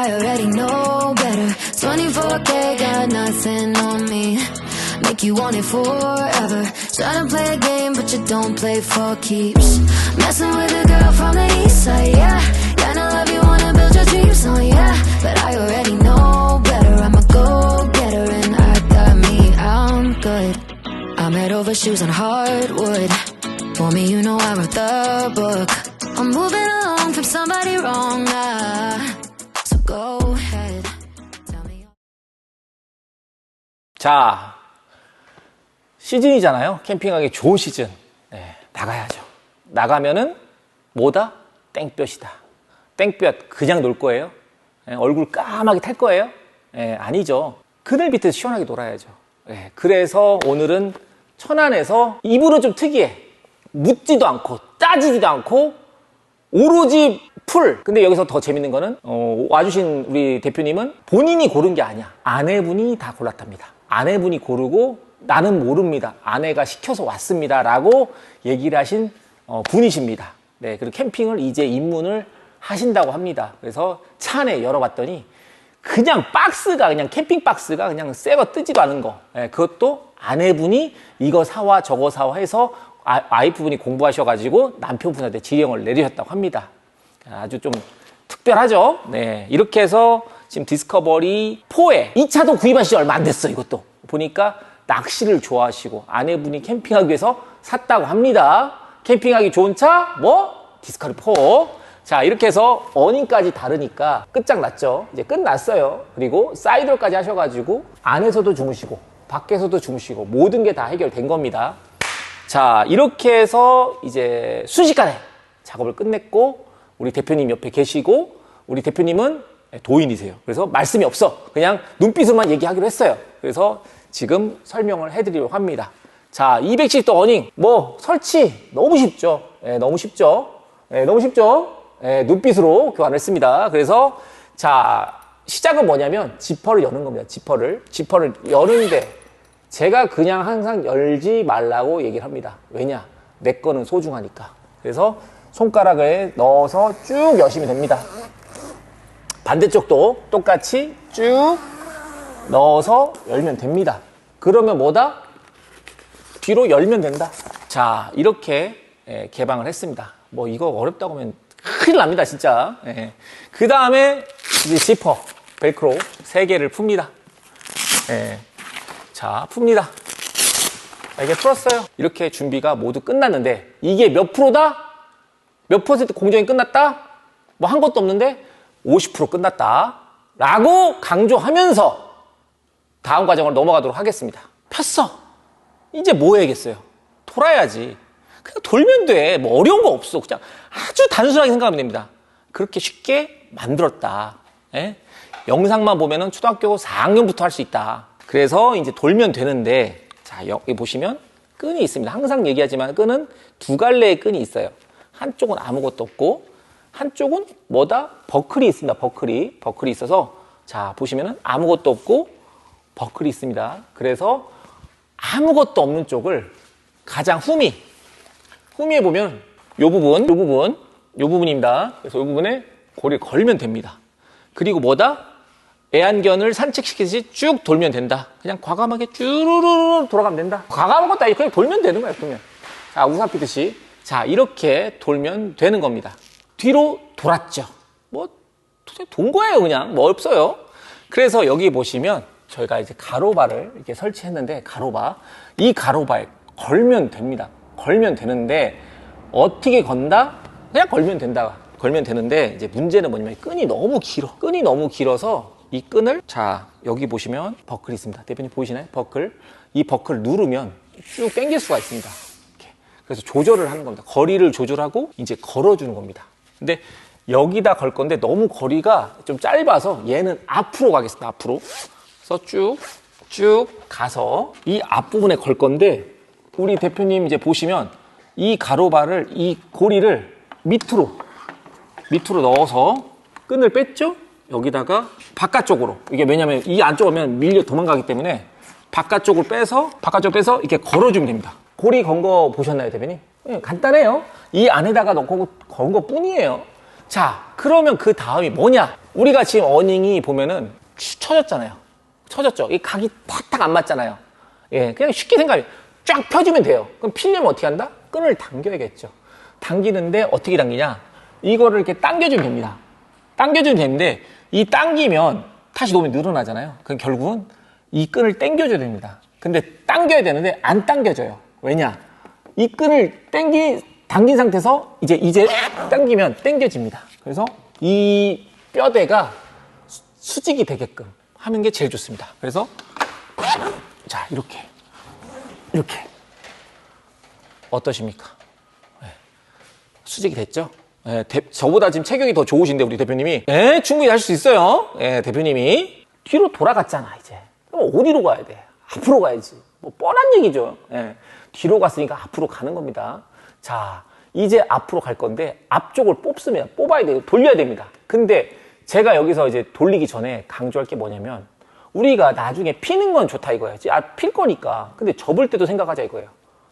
I already know better. 24K got nothing on me. Make you want it forever. Try to play a game, but you don't play for keeps. Messing with a girl from the east side, yeah. Kinda love you, wanna build your dreams on, yeah. But I already know better. I'm a go-getter and I got me, I'm good. I'm head over shoes on hardwood. For me, you know I wrote the book. I'm moving along from somebody wrong, so go ahead. Tell me. 자, 시즌이잖아요. 캠핑하기 좋은 시즌. 네, 나가야죠. 나가면은 뭐다? 땡볕이다. 땡볕 그냥 놀 거예요? 네, 얼굴 까맣게 탈 거예요? 네, 아니죠. 그늘 밑에서 시원하게 놀아야죠. 네, 그래서 오늘은 천안에서 이불은 좀 특이해. 묻지도 않고 짜지지도 않고 오로지 풀. 근데 여기서 더 재밌는 거는 와주신 우리 대표님은 본인이 고른 게 아니야. 아내분이 다 골랐답니다. 아내분이 고르고 나는 모릅니다. 아내가 시켜서 왔습니다. 라고 얘기를 하신 분이십니다. 네, 그리고 캠핑을 이제 입문을 하신다고 합니다. 그래서 차 안에 열어봤더니 그냥 박스가 그냥 캠핑 박스가 그냥 새거 뜨지도 않은 거. 네, 그것도 아내분이 이거 사와 저거 사와 해서 와이프분이 공부하셔가지고 남편분한테 지령을 내리셨다고 합니다. 아주 좀 특별하죠. 네, 이렇게 해서 지금 디스커버리 4에 이 차도 구입한 지 얼마 안 됐어. 이것도 보니까 낚시를 좋아하시고 아내분이 캠핑하기 위해서 샀다고 합니다. 캠핑하기 좋은 차 뭐? 디스커버리 4. 자, 이렇게 해서 어닝까지 다르니까 끝장났죠. 이제 끝났어요. 그리고 사이드까지 하셔가지고 안에서도 주무시고 밖에서도 주무시고 모든 게 다 해결된 겁니다. 자, 이렇게 해서 이제 순식간에 작업을 끝냈고 우리 대표님 옆에 계시고 우리 대표님은 도인이세요. 그래서 말씀이 없어. 그냥 눈빛으로만 얘기하기로 했어요. 그래서 지금 설명을 해드리려고 합니다. 자, 210도 어닝 뭐 설치 너무 쉽죠. 너무 쉽죠. 너무 쉽죠. 눈빛으로 교환했습니다. 그래서 자, 시작은 뭐냐면 지퍼를 여는 겁니다. 지퍼를 여는데 제가 그냥 항상 열지 말라고 얘기를 합니다. 왜냐? 내 거는 소중하니까. 그래서 손가락을 넣어서 쭉 여시면 됩니다. 반대쪽도 똑같이 쭉 넣어서 열면 됩니다. 그러면 뭐다? 뒤로 열면 된다. 자, 이렇게 개방을 했습니다. 뭐 이거 어렵다고 하면 큰일 납니다, 진짜. 그 다음에 이제 지퍼, 벨크로 3개를 풉니다. 자, 풉니다. 이게 풀었어요. 이렇게 준비가 모두 끝났는데 이게 몇 프로다? 몇 퍼센트 공정이 끝났다? 뭐 한 것도 없는데 50% 끝났다 라고 강조하면서 다음 과정으로 넘어가도록 하겠습니다. 폈어. 이제 뭐 해야겠어요? 돌아야지. 그냥 돌면 돼. 뭐 어려운 거 없어. 그냥 아주 단순하게 생각하면 됩니다. 그렇게 쉽게 만들었다. 영상만 보면은 초등학교 4학년부터 할 수 있다. 그래서 이제 돌면 되는데, 자, 여기 보시면 끈이 있습니다. 항상 얘기하지만 끈은 2갈래의 끈이 있어요. 한쪽은 아무것도 없고, 한쪽은 뭐다? 버클이 있습니다. 버클이 있어서, 자, 보시면은 아무것도 없고, 버클이 있습니다. 그래서 아무것도 없는 쪽을 가장 후미에 보면 요 부분입니다. 그래서 요 부분에 고리를 걸면 됩니다. 그리고 뭐다? 애완견을 산책시키듯이 쭉 돌면 된다. 그냥 과감하게 쭈루루루 돌아가면 된다. 과감한 것도 아니고 그냥 돌면 되는 거야, 돌면. 자, 우산 피듯이. 자, 이렇게 돌면 되는 겁니다. 뒤로 돌았죠. 뭐, 도대체 돈 거예요, 그냥. 뭐 없어요. 그래서 여기 보시면 저희가 이제 가로바를 이렇게 설치했는데, 이 가로바에 걸면 됩니다. 걸면 되는데, 어떻게 건다? 그냥 걸면 된다. 걸면 되는데, 이제 문제는 뭐냐면 끈이 너무 길어서 이 끈을, 자, 여기 보시면 버클이 있습니다. 대표님 보이시나요? 버클. 이 버클 누르면 쭉 당길 수가 있습니다. 이렇게. 그래서 조절을 하는 겁니다. 거리를 조절하고 이제 걸어주는 겁니다. 근데 여기다 걸 건데 너무 거리가 좀 짧아서 얘는 앞으로 가겠습니다. 앞으로. 그래서 쭉 가서 이 앞부분에 걸 건데 우리 대표님 이제 보시면 이 가로바를, 이 고리를 밑으로 넣어서 끈을 뺐죠? 여기다가 바깥쪽으로, 이게 왜냐면 이 안쪽 오면 밀려 도망가기 때문에 바깥쪽으로 빼서 이렇게 걸어주면 됩니다. 고리 건 거 보셨나요, 대표님? 네, 간단해요. 이 안에다가 넣고 건 거 뿐이에요. 자, 그러면 그 다음이 뭐냐? 우리가 지금 어닝이 보면은 쳐졌잖아요. 쳐졌죠? 이 각이 탁탁 안 맞잖아요. 예, 그냥 쉽게 생각해. 쫙 펴주면 돼요. 그럼 필려면 어떻게 한다? 끈을 당겨야겠죠. 당기는데 어떻게 당기냐? 이거를 이렇게 당겨주면 됩니다. 당겨주면 되는데 이 당기면 다시 놓으면 늘어나잖아요. 그럼 결국은 이 끈을 당겨줘야 됩니다. 근데 당겨야 되는데 안 당겨져요. 왜냐? 이 끈을 당긴 상태에서 이제 당기면 당겨집니다. 그래서 이 뼈대가 수직이 되게끔 하는 게 제일 좋습니다. 그래서 자, 이렇게 어떠십니까? 네. 수직이 됐죠? 네, 저보다 지금 체격이 더 좋으신데 우리 대표님이 충분히 할 수 있어요. 대표님이 뒤로 돌아갔잖아. 이제 그럼 어디로 가야 돼? 앞으로 가야지. 뭐 뻔한 얘기죠. 뒤로 갔으니까 앞으로 가는 겁니다. 자, 이제 앞으로 갈 건데 앞쪽을 뽑아야 돼요. 돌려야 됩니다. 근데 제가 여기서 이제 돌리기 전에 강조할 게 뭐냐면 우리가 나중에 피는 건 좋다 이거예요. 필 거니까. 근데 접을 때도 생각하자 이거예요.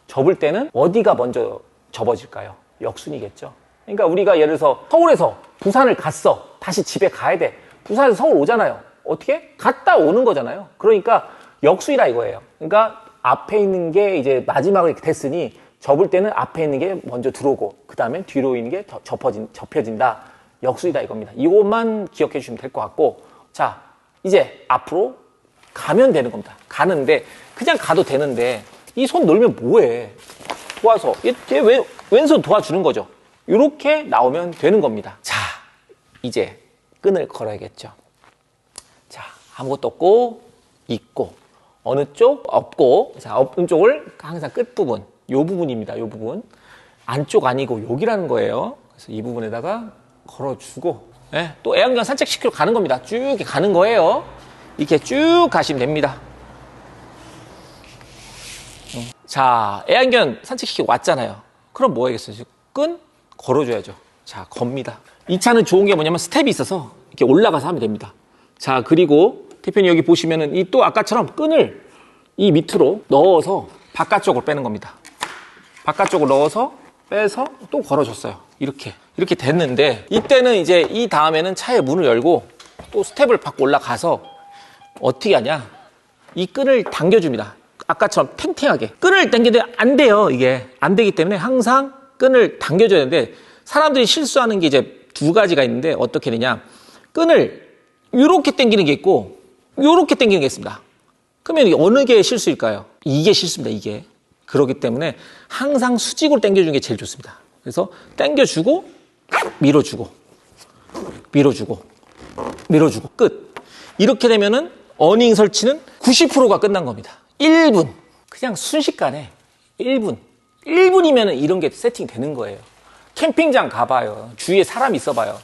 접을 때는 어디가 먼저 접어질까요? 역순이겠죠. 그러니까 우리가 예를 들어서 서울에서 부산을 갔어. 다시 집에 가야 돼. 부산에서 서울 오잖아요. 어떻게? 갔다 오는 거잖아요. 그러니까 역순이라 이거예요. 그러니까 앞에 있는 게 이제 마지막으로 이렇게 됐으니 접을 때는 앞에 있는 게 먼저 들어오고 그 다음에 뒤로 있는 게 접혀진다. 역순이다 이겁니다. 이것만 기억해 주시면 될 것 같고, 자, 이제 앞으로 가면 되는 겁니다. 가는데 그냥 가도 되는데 이 손 놀면 뭐해? 도와서 얘 왼손 도와주는 거죠. 이렇게 나오면 되는 겁니다. 자, 이제 끈을 걸어야겠죠. 자, 아무것도 없고 있고 어느 쪽 없고, 자, 없는 쪽을 항상 끝 부분, 요 부분입니다. 요 부분 안쪽 아니고 여기라는 거예요. 그래서 이 부분에다가 걸어주고, 또 애완견 산책시키러 가는 겁니다. 쭉 이렇게 가는 거예요. 이렇게 쭉 가시면 됩니다. 자, 애완견 산책시키고 왔잖아요. 그럼 뭐 해야겠어요? 끈 걸어줘야죠. 자, 겁니다. 이 차는 좋은 게 뭐냐면 스텝이 있어서 이렇게 올라가서 하면 됩니다. 자, 그리고 대표님 여기 보시면은 이 또 아까처럼 끈을 이 밑으로 넣어서 바깥쪽으로 빼는 겁니다. 바깥쪽으로 넣어서 빼서 또 걸어줬어요. 이렇게 됐는데 이때는 이제 이 다음에는 차의 문을 열고 또 스텝을 밟고 올라가서 어떻게 하냐? 이 끈을 당겨줍니다. 아까처럼 탱탱하게. 끈을 당기는데 안 돼요. 이게 안 되기 때문에 항상 끈을 당겨줘야 되는데 사람들이 실수하는 게 이제 두 가지가 있는데 어떻게 되냐? 끈을 이렇게 당기는 게 있고 이렇게 당기는 게 있습니다. 그러면 이게 어느 게 실수일까요? 이게 실수입니다. 이게. 그렇기 때문에 항상 수직으로 당겨주는 게 제일 좋습니다. 그래서 당겨주고 밀어주고 밀어주고 밀어주고 끝. 이렇게 되면은 어닝 설치는 90%가 끝난 겁니다. 1분. 그냥 순식간에 1분이면은 이런 게 세팅 되는 거예요. 캠핑장 가봐요. 주위에 사람 있어봐요.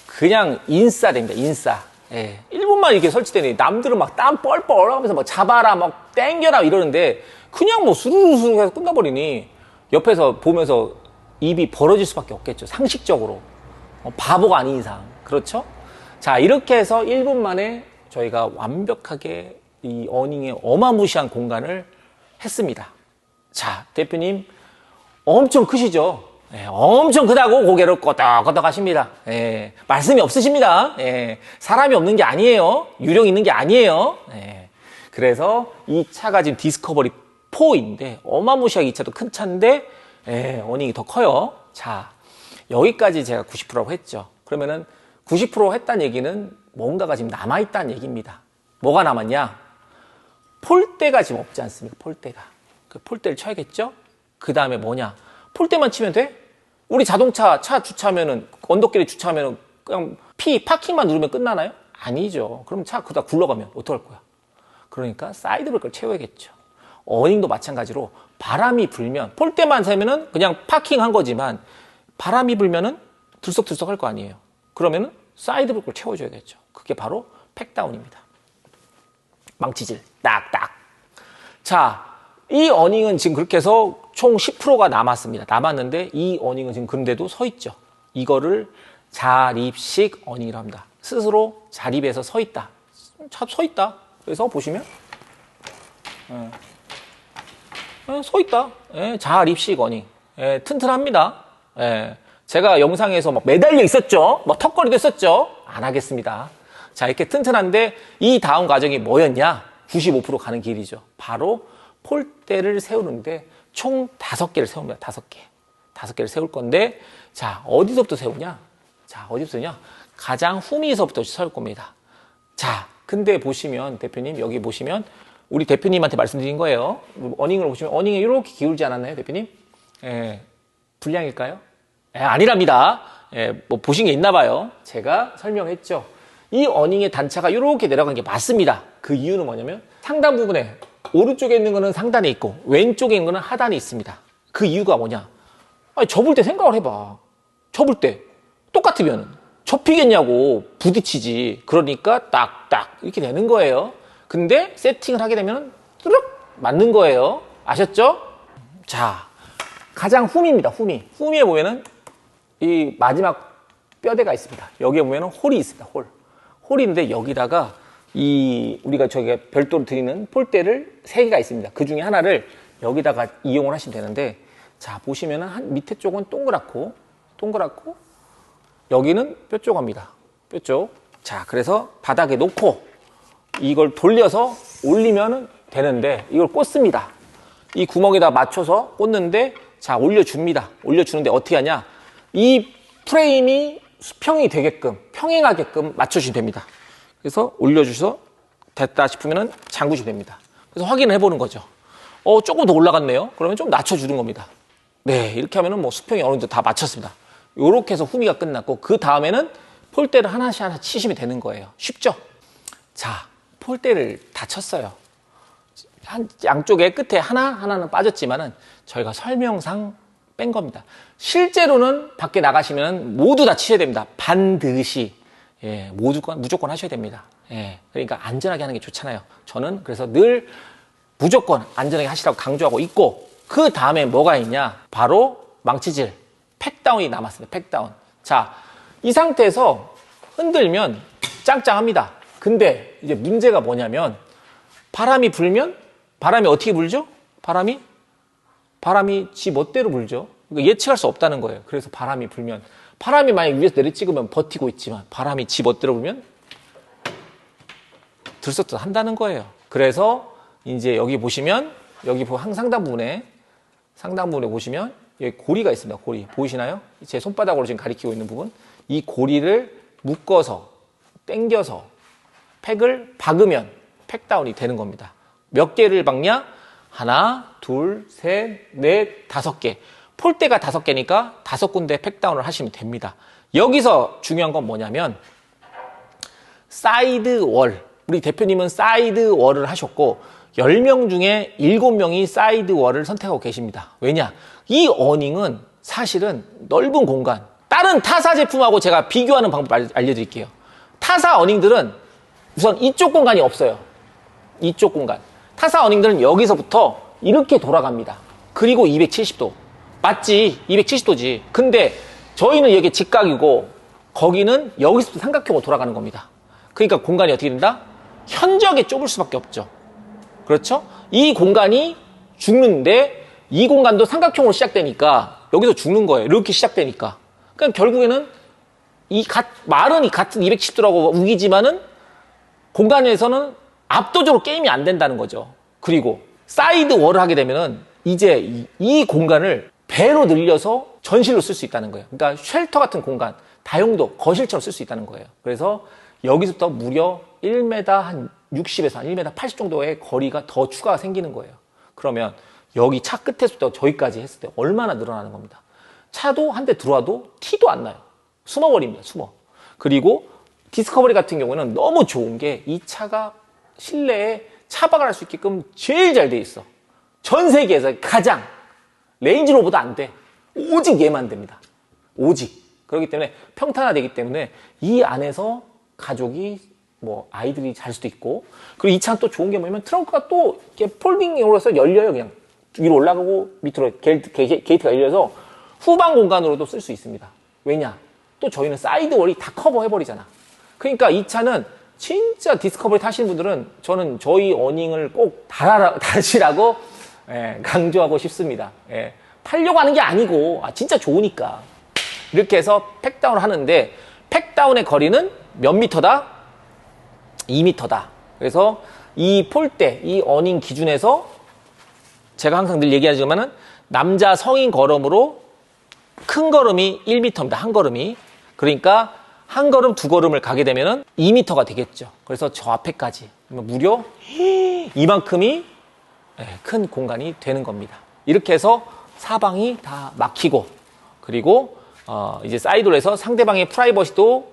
그냥 인싸 됩니다. 인싸. 1분만 이렇게 설치되니 남들은 막 땀 뻘뻘 하면서 막 잡아라 막 땡겨라 이러는데 그냥 뭐 수루수루 해서 끝나버리니 옆에서 보면서 입이 벌어질 수밖에 없겠죠. 상식적으로. 바보가 아닌 이상. 그렇죠? 자, 이렇게 해서 1분 만에 저희가 완벽하게 이 어닝의 어마무시한 공간을 했습니다. 자, 대표님 엄청 크시죠? 엄청 크다고 고개를 끄덕끄덕 하십니다. 말씀이 없으십니다. 사람이 없는 게 아니에요. 유령 있는 게 아니에요. 그래서 이 차가 지금 디스커버리 4인데 어마무시하게 이 차도 큰 차인데 어닝이 더 커요. 자, 여기까지 제가 90%라고 했죠. 그러면은 90% 했다는 얘기는 뭔가가 지금 남아있다는 얘기입니다. 뭐가 남았냐? 폴대가 지금 없지 않습니까? 폴대가. 그 폴대를 쳐야겠죠? 그 다음에 뭐냐? 폴대만 치면 돼? 우리 자동차 차 주차하면은 언덕길에 주차하면은 그냥 파킹만 누르면 끝나나요? 아니죠. 그럼 차 그다 굴러가면 어떡할 거야? 그러니까 사이드브레이크를 채워야겠죠. 어닝도 마찬가지로 바람이 불면 폴대만 세면은 그냥 파킹한 거지만 바람이 불면은 들썩들썩 할 거 아니에요. 그러면은 사이드브레이크를 채워줘야겠죠. 그게 바로 팩다운입니다. 망치질 딱딱. 자, 이 어닝은 지금 그렇게 해서 총 10%가 남았습니다. 남았는데 이 어닝은 지금 그런데도 서 있죠. 이거를 자립식 어닝이라고 합니다. 스스로 자립해서 서 있다. 서 있다. 그래서 보시면 서 있다. 자립식 어닝. 튼튼합니다. 제가 영상에서 막 매달려 있었죠? 막 턱걸이도 했었죠? 안 하겠습니다. 자, 이렇게 튼튼한데 이 다음 과정이 뭐였냐? 95% 가는 길이죠. 바로 폴대를 세우는데 총 5개를 세웁니다. 5개. 5개를 세울 건데, 자, 어디서부터 세우냐? 자, 어디서부터 세우냐? 가장 후미에서부터 세울 겁니다. 자, 근데 보시면, 대표님, 여기 보시면, 우리 대표님한테 말씀드린 거예요. 어닝을 보시면, 어닝에 이렇게 기울지 않았나요, 대표님? 예, 불량일까요? 예, 아니랍니다. 예, 뭐 보신 게 있나 봐요. 제가 설명했죠. 이 어닝의 단차가 이렇게 내려간 게 맞습니다. 그 이유는 뭐냐면 상단 부분에 오른쪽에 있는 거는 상단에 있고 왼쪽에 있는 거는 하단에 있습니다. 그 이유가 뭐냐? 아니, 접을 때 생각을 해봐. 접을 때 똑같으면 접히겠냐고. 부딪히지. 그러니까 딱딱 이렇게 되는 거예요. 근데 세팅을 하게 되면 뚜룩 맞는 거예요. 아셨죠? 자, 가장 후미입니다. 후미. 후미에 보면은 이 마지막 뼈대가 있습니다. 여기에 보면은 홀이 있습니다. 홀이 있는데 여기다가 이 우리가 저기가 별도로 드리는 폴대를 3개가 있습니다. 그 중에 하나를 여기다가 이용을 하시면 되는데, 자, 보시면은 한 밑에 쪽은 동그랗고 여기는 뾰족합니다. 뾰족. 자, 그래서 바닥에 놓고 이걸 돌려서 올리면 되는데 이걸 꽂습니다. 이 구멍에다 맞춰서 꽂는데, 자, 올려줍니다. 올려주는데 어떻게 하냐? 이 프레임이 수평이 되게끔, 평행하게끔 맞춰주시면 됩니다. 그래서 올려주셔서 됐다 싶으면 잠그시면 됩니다. 그래서 확인을 해보는 거죠. 조금 더 올라갔네요. 그러면 좀 낮춰주는 겁니다. 네, 이렇게 하면은 뭐 수평이 어느 정도 다 맞췄습니다. 요렇게 해서 후미가 끝났고, 그 다음에는 폴대를 하나씩 치시면 되는 거예요. 쉽죠? 자, 폴대를 다 쳤어요. 양쪽에 끝에 하나는 빠졌지만은 저희가 설명상 뺀 겁니다. 실제로는 밖에 나가시면 모두 다 치셔야 됩니다. 반드시. 예, 무조건 하셔야 됩니다. 예, 그러니까 안전하게 하는 게 좋잖아요. 저는 그래서 늘 무조건 안전하게 하시라고 강조하고 있고, 그 다음에 뭐가 있냐? 바로 망치질, 팩다운이 남았습니다. 팩다운. 자, 이 상태에서 흔들면 짱짱합니다. 근데 이제 문제가 뭐냐면, 바람이 불면, 바람이 어떻게 불죠? 바람이 지 멋대로 불죠. 그러니까 예측할 수 없다는 거예요. 그래서 바람이 불면, 바람이 만약 위에서 내려 찍으면 버티고 있지만 바람이 지 멋대로 불면 들썩들썩 한다는 거예요. 그래서 이제 여기 보시면, 여기 상단 부분에 보시면 여기 고리가 있습니다. 고리 보이시나요? 제 손바닥으로 지금 가리키고 있는 부분, 이 고리를 묶어서 당겨서 팩을 박으면 팩다운이 되는 겁니다. 몇 개를 박냐? 하나, 둘, 셋, 넷, 5개. 폴대가 5개니까 5군데 팩다운을 하시면 됩니다. 여기서 중요한 건 뭐냐면, 사이드 월. 우리 대표님은 사이드 월을 하셨고, 10명 중에 7명이 사이드 월을 선택하고 계십니다. 왜냐? 이 어닝은 사실은 넓은 공간. 다른 타사 제품하고 제가 비교하는 방법 알려드릴게요. 타사 어닝들은 우선 이쪽 공간이 없어요. 이쪽 공간. 타사 어닝들은 여기서부터 이렇게 돌아갑니다. 그리고 270도. 맞지? 270도지. 근데 저희는 여기 직각이고 거기는 여기서부터 삼각형으로 돌아가는 겁니다. 그러니까 공간이 어떻게 된다? 현저하게 좁을 수밖에 없죠. 그렇죠? 이 공간이 죽는데 이 공간도 삼각형으로 시작되니까 여기서 죽는 거예요. 이렇게 시작되니까. 그러니까 결국에는 말은 같은 270도라고 우기지만은 공간에서는 압도적으로 게임이 안 된다는 거죠. 그리고 사이드 월을 하게 되면은 이제 이 공간을 배로 늘려서 전실로 쓸 수 있다는 거예요. 그러니까 쉘터 같은 공간, 다용도, 거실처럼 쓸 수 있다는 거예요. 그래서 여기서부터 무려 1m 한 60에서 한 1m 80 정도의 거리가 더 추가가 생기는 거예요. 그러면 여기 차 끝에서부터 저기까지 했을 때 얼마나 늘어나는 겁니다. 차도 한 대 들어와도 티도 안 나요. 숨어버립니다. 그리고 디스커버리 같은 경우는 너무 좋은 게 이 차가 실내에 차박을 할 수 있게끔 제일 잘 돼 있어. 전 세계에서 가장. 레인지로버도 안 돼. 오직 얘만 됩니다. 오직. 그렇기 때문에 평탄화되기 때문에 이 안에서 가족이 뭐 아이들이 잘 수도 있고, 그리고 이 차는 또 좋은 게 뭐냐면 트렁크가 또 이렇게 폴딩으로 해서 열려요. 그냥 위로 올라가고 밑으로 게이트가 열려서 후방 공간으로도 쓸 수 있습니다. 왜냐? 또 저희는 사이드 월이 다 커버해버리잖아. 그러니까 이 차는 진짜 디스커버리 타시는 분들은 저는 저희 어닝을 꼭 달으시라고 강조하고 싶습니다. 타려고 하는 게 아니고 진짜 좋으니까. 이렇게 해서 팩다운을 하는데 팩다운의 거리는 몇 미터다? 2미터다. 그래서 이 폴대, 이 어닝 기준에서 제가 항상 늘 얘기하지만은 남자 성인 걸음으로 큰 걸음이 1미터입니다. 한 걸음이. 그러니까 한 걸음, 두 걸음을 가게 되면은 2미터가 되겠죠. 그래서 저 앞에까지 무려 이만큼이 큰 공간이 되는 겁니다. 이렇게 해서 사방이 다 막히고 그리고 이제 사이드로 해서 상대방의 프라이버시도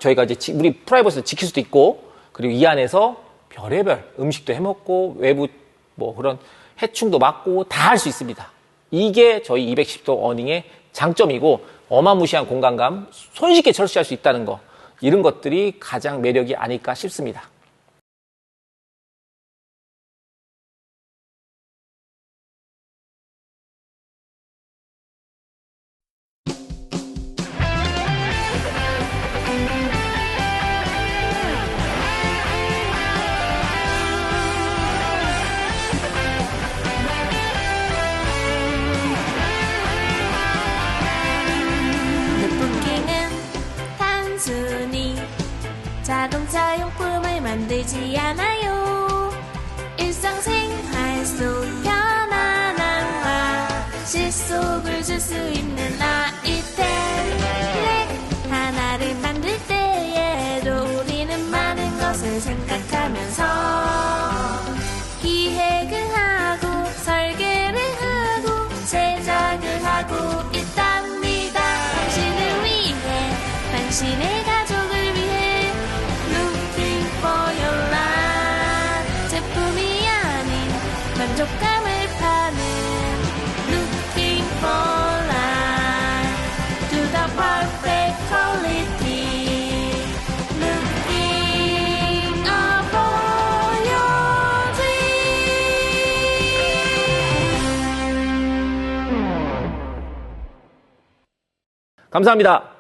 저희가 이제 우리 프라이버시를 지킬 수도 있고 그리고 이 안에서 별의별 음식도 해먹고 외부 뭐 그런 해충도 막고 다 할 수 있습니다. 이게 저희 210도 어닝의 장점이고 어마무시한 공간감, 손쉽게 철수할 수 있다는 거 이런 것들이 가장 매력이 아닐까 싶습니다. 자동차 용품을 만들지 않아요. 일상생활 속 편안함과 실속을 줄 수 있는 아이템 하나를 만들 때에도 우리는 많은 것을 생각하면서 기획을 하고 설계를 하고 제작을 하고 있답니다. 당신을 위해 당신의 가족을 제품이 아닌 만족감을 파는 Looking for life to the perfect quality Looking for your dream. 감사합니다.